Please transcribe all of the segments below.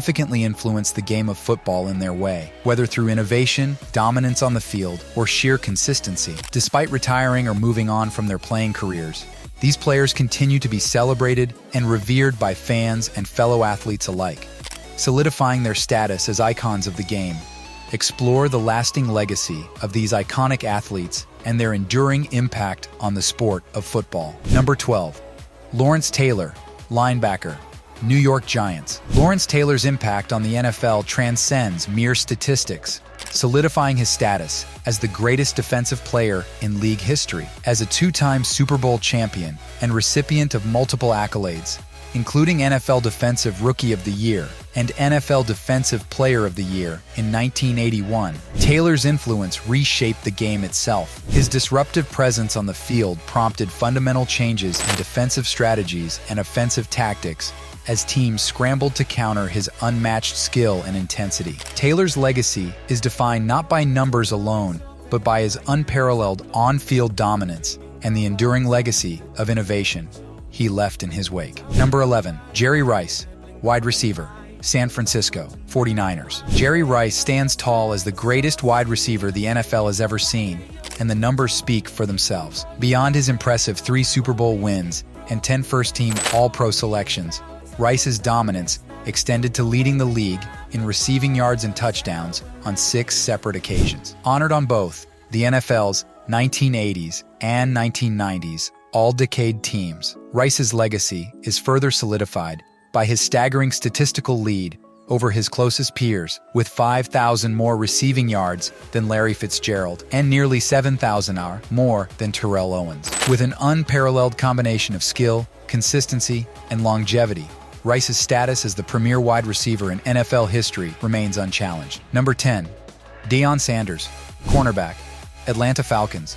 significantly influenced the game of football in their way, whether through innovation, dominance on the field, or sheer consistency. Despite retiring or moving on from their playing careers, these players continue to be celebrated and revered by fans and fellow athletes alike, solidifying their status as icons of the game. Explore the lasting legacy of these iconic athletes and their enduring impact on the sport of football. Number 12. Lawrence Taylor, linebacker, New York Giants. Lawrence Taylor's impact on the NFL transcends mere statistics, solidifying his status as the greatest defensive player in league history. As a two-time Super Bowl champion and recipient of multiple accolades, including NFL Defensive Rookie of the Year and NFL Defensive Player of the Year in 1981, Taylor's influence reshaped the game itself. His disruptive presence on the field prompted fundamental changes in defensive strategies and offensive tactics as teams scrambled to counter his unmatched skill and intensity. Taylor's legacy is defined not by numbers alone, but by his unparalleled on-field dominance and the enduring legacy of innovation he left in his wake. Number 11. Jerry Rice, wide receiver, San Francisco 49ers. Jerry Rice stands tall as the greatest wide receiver the NFL has ever seen, and the numbers speak for themselves. Beyond his impressive 3 Super Bowl wins and 10 first-team All-Pro selections, Rice's dominance extended to leading the league in receiving yards and touchdowns on 6 separate occasions. Honored on both the NFL's 1980s and 1990s all-decade teams, Rice's legacy is further solidified by his staggering statistical lead over his closest peers, with 5,000 more receiving yards than Larry Fitzgerald and nearly 7,000 more than Terrell Owens. With an unparalleled combination of skill, consistency, and longevity, Rice's status as the premier wide receiver in NFL history remains unchallenged. Number 10. Deion Sanders, cornerback, Atlanta Falcons,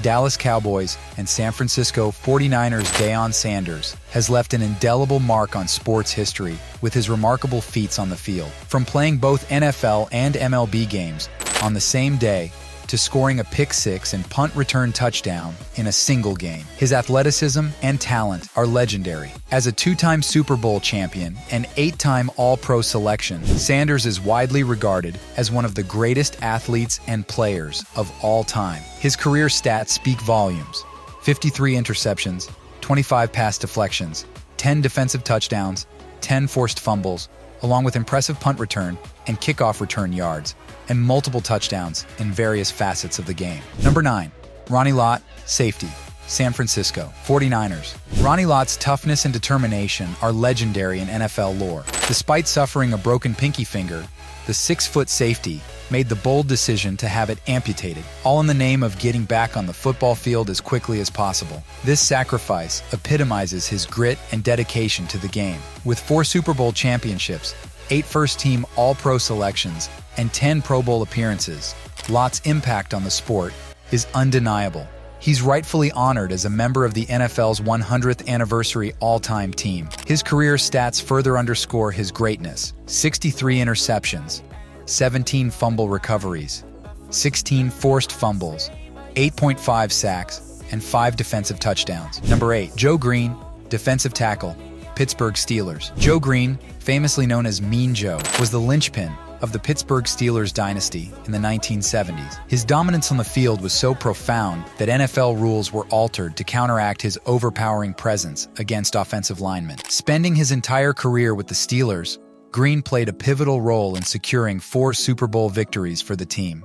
Dallas Cowboys, and San Francisco 49ers. Deion Sanders has left an indelible mark on sports history with his remarkable feats on the field. From playing both NFL and MLB games on the same day to scoring a pick-6 and punt return touchdown in a single game, his athleticism and talent are legendary. As a 2-time Super Bowl champion and 8-time All-Pro selection, Sanders is widely regarded as one of the greatest athletes and players of all time. His career stats speak volumes: 53 interceptions, 25 pass deflections, 10 defensive touchdowns, 10 forced fumbles, along with impressive punt return and kickoff return yards, and multiple touchdowns in various facets of the game. Number 9. Ronnie Lott, safety, San Francisco 49ers. Ronnie Lott's toughness and determination are legendary in NFL lore. Despite suffering a broken pinky finger, the 6-foot safety made the bold decision to have it amputated, all in the name of getting back on the football field as quickly as possible. This sacrifice epitomizes his grit and dedication to the game. With 4 Super Bowl championships, 8 first-team All-Pro selections, and 10 Pro Bowl appearances, Lott's impact on the sport is undeniable. He's rightfully honored as a member of the NFL's 100th anniversary all-time team. His career stats further underscore his greatness: 63 interceptions, 17 fumble recoveries, 16 forced fumbles, 8.5 sacks, and 5 defensive touchdowns. Number 8. Joe Green, defensive tackle, Pittsburgh Steelers. Joe Green, famously known as Mean Joe, was the linchpin of the Pittsburgh Steelers dynasty in the 1970s. His dominance on the field was so profound that NFL rules were altered to counteract his overpowering presence against offensive linemen. Spending his entire career with the Steelers, Green played a pivotal role in securing 4 Super Bowl victories for the team.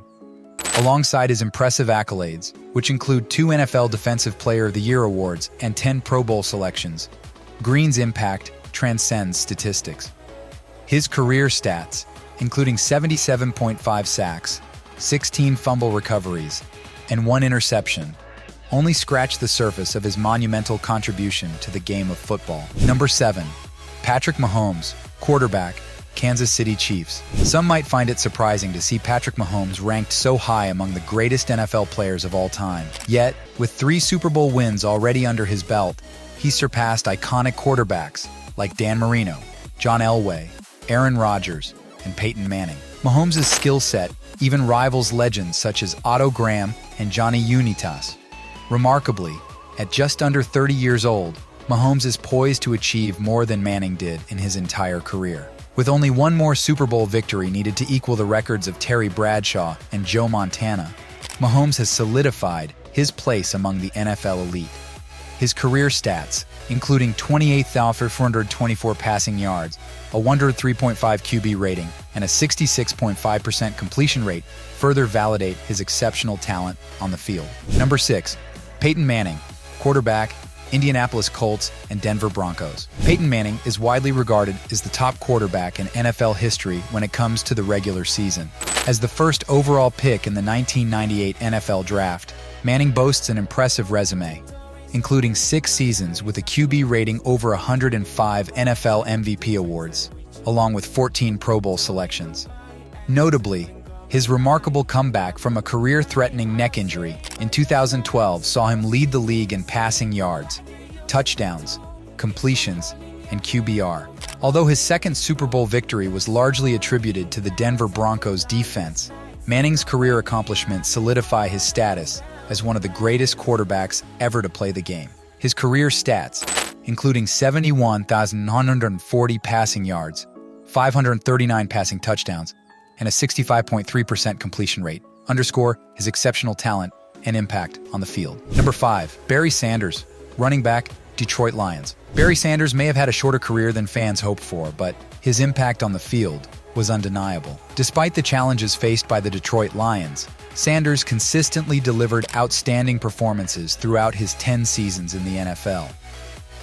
Alongside his impressive accolades, which include 2 NFL Defensive Player of the Year awards and 10 Pro Bowl selections, Green's impact transcends statistics. His career stats, including 77.5 sacks, 16 fumble recoveries, and 1 interception, only scratch the surface of his monumental contribution to the game of football. Number 7. Patrick Mahomes, quarterback, Kansas City Chiefs. Some might find it surprising to see Patrick Mahomes ranked so high among the greatest NFL players of all time. Yet, with 3 Super Bowl wins already under his belt, he surpassed iconic quarterbacks like Dan Marino, John Elway, Aaron Rodgers, and Peyton Manning. Mahomes' skill set even rivals legends such as Otto Graham and Johnny Unitas. Remarkably, at just under 30 years old, Mahomes is poised to achieve more than Manning did in his entire career. With only one more Super Bowl victory needed to equal the records of Terry Bradshaw and Joe Montana, Mahomes has solidified his place among the NFL elite. His career stats, including 28,424 passing yards, a 103.5 QB rating, and a 66.5% completion rate, further validate his exceptional talent on the field. Number 6. Peyton Manning, quarterback, Indianapolis Colts, and Denver Broncos. Peyton Manning is widely regarded as the top quarterback in NFL history when it comes to the regular season. As the first overall pick in the 1998 NFL Draft, Manning boasts an impressive resume, including 6 seasons with a QB rating over 105 NFL MVP awards, along with 14 Pro Bowl selections. Notably, his remarkable comeback from a career-threatening neck injury in 2012 saw him lead the league in passing yards, touchdowns, completions, and QBR. Although his second Super Bowl victory was largely attributed to the Denver Broncos defense, Manning's career accomplishments solidify his status as one of the greatest quarterbacks ever to play the game. His career stats, including 71,140 passing yards, 539 passing touchdowns, and a 65.3% completion rate, underscore his exceptional talent and impact on the field. Number 5. Barry Sanders, running back, Detroit Lions. Barry Sanders may have had a shorter career than fans hoped for, but his impact on the field was undeniable. Despite the challenges faced by the Detroit Lions, Sanders consistently delivered outstanding performances throughout his 10 seasons in the NFL.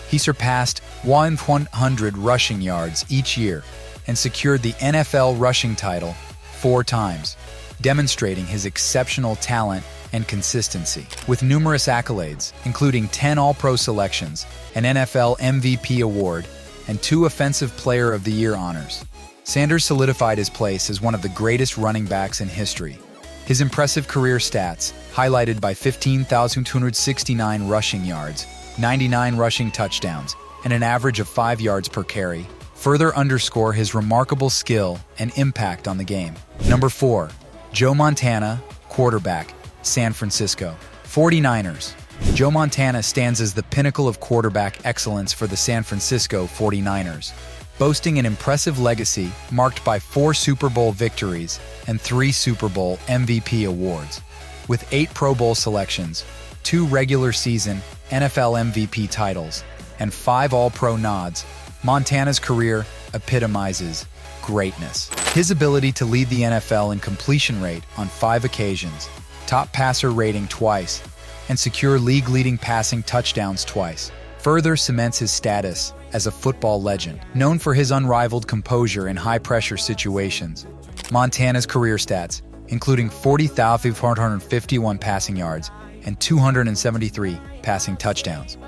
He surpassed 100 rushing yards each year and secured the NFL rushing title 4 times, demonstrating his exceptional talent and consistency. With numerous accolades, including 10 All-Pro selections, an NFL MVP award, and 2 Offensive Player of the Year honors, Sanders solidified his place as one of the greatest running backs in history. His impressive career stats, highlighted by 15,269 rushing yards, 99 rushing touchdowns, and an average of 5 yards per carry, further underscore his remarkable skill and impact on the game. Number 4. Joe Montana, quarterback, San Francisco 49ers. Joe Montana stands as the pinnacle of quarterback excellence for the San Francisco 49ers, boasting an impressive legacy marked by 4 Super Bowl victories and 3 Super Bowl MVP awards. With 8 Pro Bowl selections, 2 regular season NFL MVP titles, and 5 All-Pro nods, Montana's career epitomizes greatness. His ability to lead the NFL in completion rate on 5 occasions, top passer rating twice, and secure league-leading passing touchdowns twice, further cements his status as a football legend. Known for his unrivaled composure in high-pressure situations, Montana's career stats, including 40,451 passing yards and 273 passing touchdowns,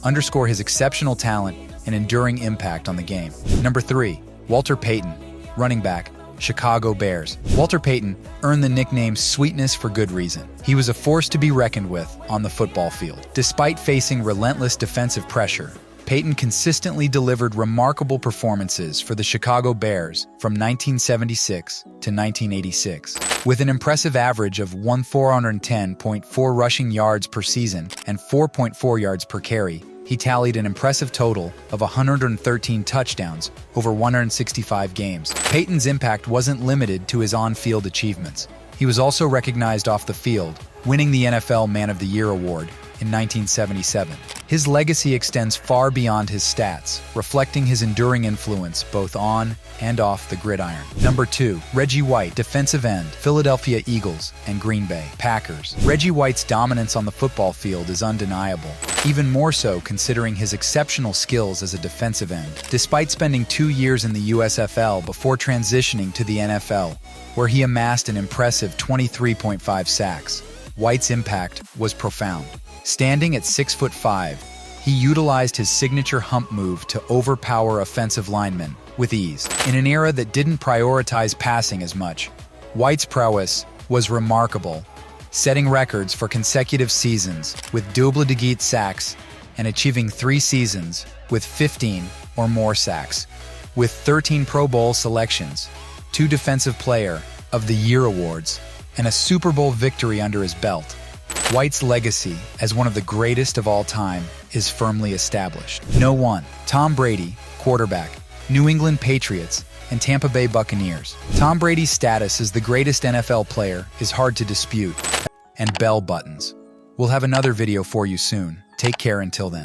underscore his exceptional talent and enduring impact on the game. Number 3. Walter Payton, running back, Chicago Bears. Walter Payton earned the nickname Sweetness for good reason. He was a force to be reckoned with on the football field. Despite facing relentless defensive pressure, Payton consistently delivered remarkable performances for the Chicago Bears from 1976 to 1986. With an impressive average of 410.4 rushing yards per season and 4.4 yards per carry, he tallied an impressive total of 113 touchdowns over 165 games. Payton's impact wasn't limited to his on-field achievements. He was also recognized off the field, winning the NFL Man of the Year award in 1977. His legacy extends far beyond his stats, reflecting his enduring influence both on and off the gridiron. Number 2. Reggie White, defensive end, Philadelphia Eagles and Green Bay Packers. Reggie White's dominance on the football field is undeniable, even more so considering his exceptional skills as a defensive end. Despite spending 2 years in the USFL before transitioning to the NFL, where he amassed an impressive 23.5 sacks, White's impact was profound. Standing at 6'5", he utilized his signature hump move to overpower offensive linemen with ease. In an era that didn't prioritize passing as much, White's prowess was remarkable, setting records for consecutive seasons with double-digit sacks and achieving 3 seasons with 15 or more sacks. With 13 Pro Bowl selections, 2 Defensive Player of the Year awards, and a Super Bowl victory under his belt, White's legacy as one of the greatest of all time is firmly established. No. 1. Tom Brady, quarterback, New England Patriots, and Tampa Bay Buccaneers. Tom Brady's status as the greatest NFL player is hard to dispute. And bell buttons. We'll have another video for you soon. Take care until then.